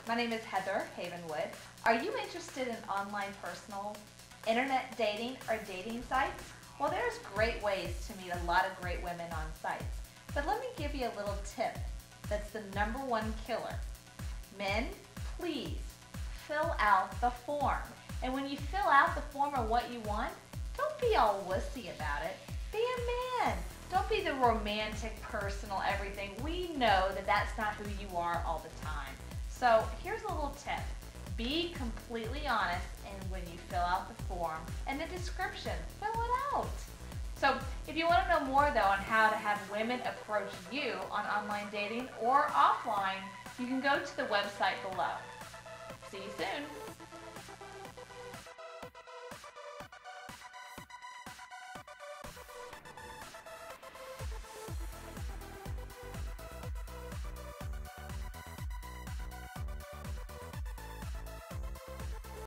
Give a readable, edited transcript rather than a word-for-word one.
My name is Heather Havenwood. Are you interested in online personal internet dating or dating sites? Well, there's great ways to meet a lot of great women on sites. But let me give you a little tip that's the #1 killer. Men, please fill out the form. And when you fill out the form of what you want, don't be all wussy about it. Be a man. Don't be the romantic, personal everything. We know that that's not who you are all the time. So here's a little tip. Be completely honest when you fill out the form and the description. Fill it out. So if you want to know more though on how to have women approach you on online dating or offline, you can go to the website below. See you soon.